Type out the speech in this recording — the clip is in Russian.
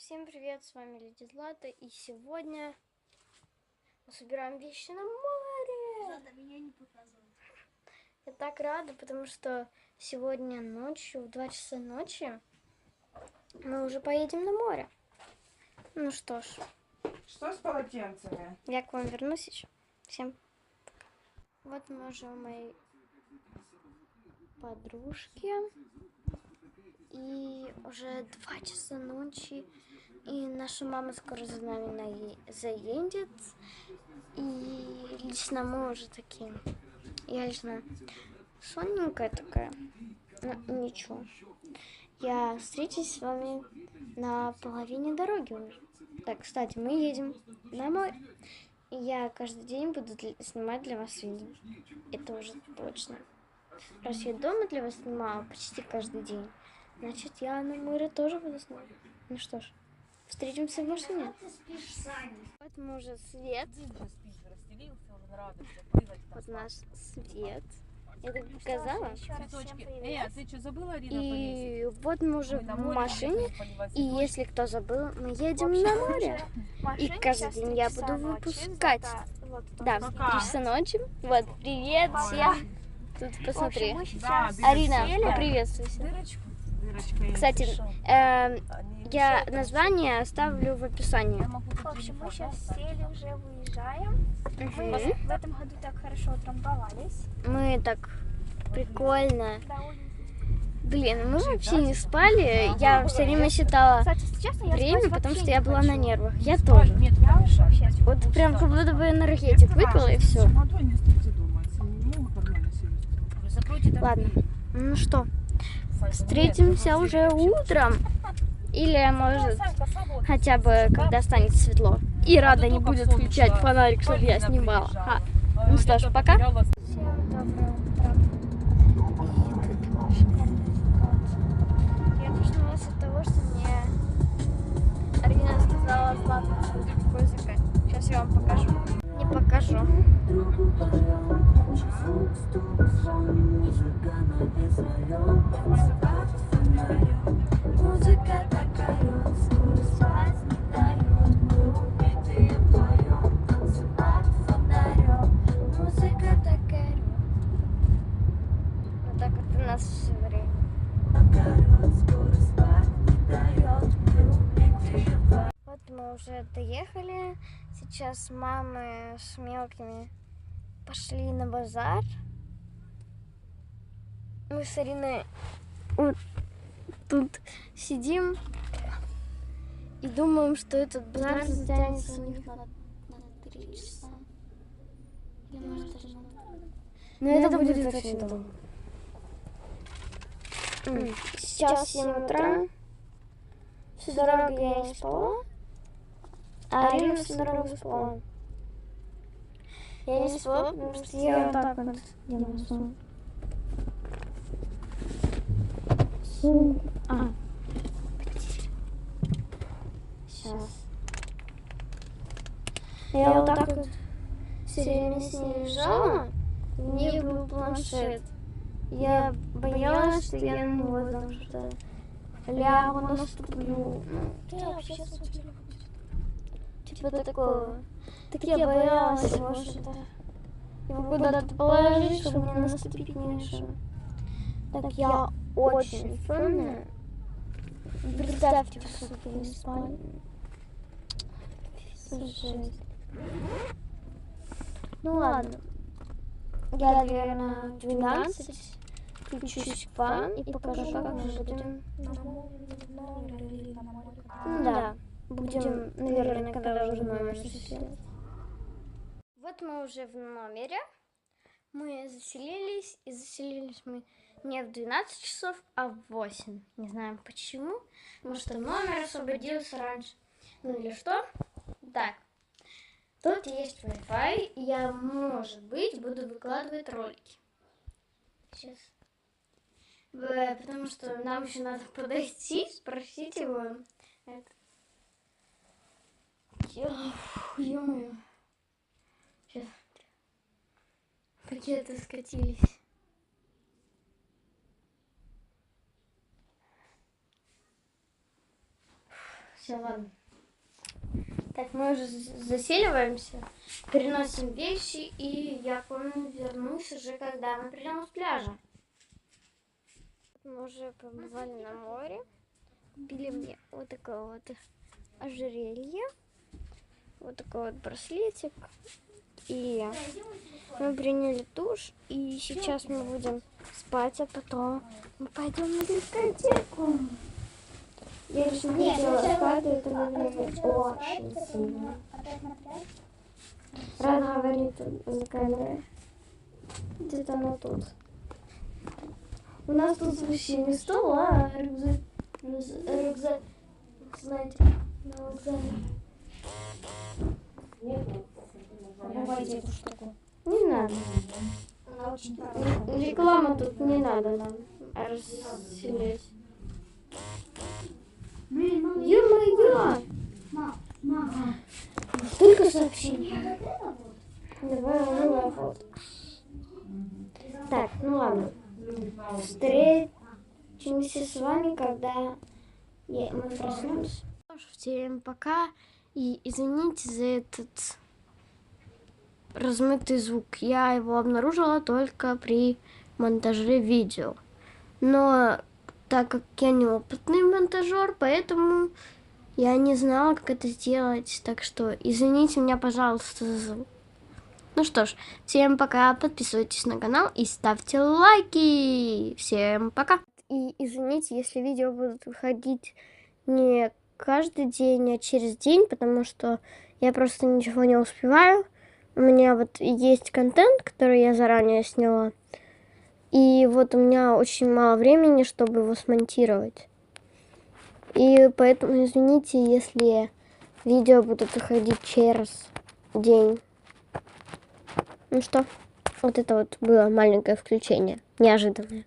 Всем привет, с вами Леди Злата, и сегодня мы собираем вещи на море. Злата, меня не показывает. Я так рада, потому что сегодня ночью, в 2 часа ночи, мы уже поедем на море. Ну что ж. Что с полотенцами? Я к вам вернусь еще. Всем пока. Вот мы уже у моей подружки. И уже 2 часа ночи. И наша мама скоро за нами заедет. И лично мы уже такие. Я лично сонненькая такая. Ну, ничего. Я встречусь с вами на половине дороги уже. Так, кстати, мы едем на море. И я каждый день буду снимать для вас видео. Это уже точно. Раз я дома для вас снимала почти каждый день, значит, я на море тоже буду снимать. Ну что ж, встретимся в машине. Ты спишь с Аней. Вот мы уже свет. Вот наш свет. Я так показала. Цветочки. А ты что, забыла, Арина, И вот мы уже на в море машине. будем поливать И если кто забыл, мы едем на море. И каждый день я буду выпускать. Да, в 3 часа ночи. Вот, привет всем. Тут посмотри. Да, Арина, поприветствуйся. Дырочка. Кстати, я название оставлю в описании. В общем, мы сейчас сели, уже выезжаем. Мы в этом году так хорошо утрамбовались. Мы так прикольно. Да, Блин, мы вообще не спали. Я все время считала кстати, если честно, я время, спать потому вообще что не я была хочу. на нервах. Я тоже. Я вообще Вот прям как будто бы энергетик выпила и все. Молодой не стойте дома, если не могут нормально сидеть. Ладно, ну что, встретимся уже утром. Или, может, хотя бы, когда станет светло. И Рада не будет включать фонарик, чтобы я снимала. Ну что ж, пока. Всем доброе утро. Я проснулась от того, что мне Арина сказала: Злата, что такое закат. Сейчас я вам покажу. Не покажу. Музыка такая, спать не дает. Убитые вдвоем, танцевать фонарем. Музыка такая. Вот так вот у нас все время. Вот мы уже доехали. Сейчас мамы с мелкими пошли на базар. Мы с Ариной вот тут сидим и думаем, что этот базар затянется у них на 3 часа. Но это будет очень долго. Сейчас 7 утра. Всю дорогу я не спала. А Арина всю дорогу спала. Я не спала, потому что я вот так вот делала сон. Сейчас. Я вот так вот все время с ней лежала. У нее был планшет. Я боялась, что я на него там что-то лягу, наступлю. Я вообще типа такого. Так я боялась его что-то. Его куда-то положить, чтобы мне наступить не мешало. Так я очень сонная. Представьте, сколько я не спала. Жесть. Ну ладно. Я, наверное, в 12 включусь к вам и покажу, как мы будем. Да, будем, наверное, когда уже номер заселять. Вот мы уже в номере. Мы заселились, и заселились мы не в 12 часов, а в 8. Не знаем почему. Потому что номер освободился раньше. Ну или что? Так. Тут есть Wi-Fi, и я, может быть, буду выкладывать ролики. Сейчас. Потому что нам еще надо подойти, спросить его. Ё-моё. Сейчас. Пакеты скатились. Все, ладно. Так, мы уже заселиваемся, переносим вещи, и я, помню, вернусь уже, когда мы придем с пляжа. Мы уже побывали на море, купили мне вот такое вот ожерелье, вот такой вот браслетик, и мы приняли душ, и сейчас мы будем спать, а потом мы пойдем на дискотеку. Я еще не видела спать, это, наверное, очень сильно. Рада говорит за камерой. Где-то она тут. У нас тут вообще не стол, а рюкзак, знаете, на вокзале. Давайте эту штуку. Не надо. Она очень Реклама тут не надо нам расселять. Ё-моё! Только сообщение. Давай новая фото. Так, ну ладно. Встретимся с вами, когда мы проснемся. Всем пока. И извините за этот размытый звук. Я его обнаружила только при монтаже видео. Но так как я неопытный монтажер, поэтому я не знала, как это сделать. Так что извините меня, пожалуйста, за звук. Ну что ж, всем пока, подписывайтесь на канал и ставьте лайки. Всем пока. И извините, если видео будут выходить не каждый день, а через день, потому что я просто ничего не успеваю. У меня вот есть контент, который я заранее сняла. И вот у меня очень мало времени, чтобы его смонтировать. И поэтому извините, если видео будут выходить через день. Ну что, вот это вот было маленькое включение, неожиданное.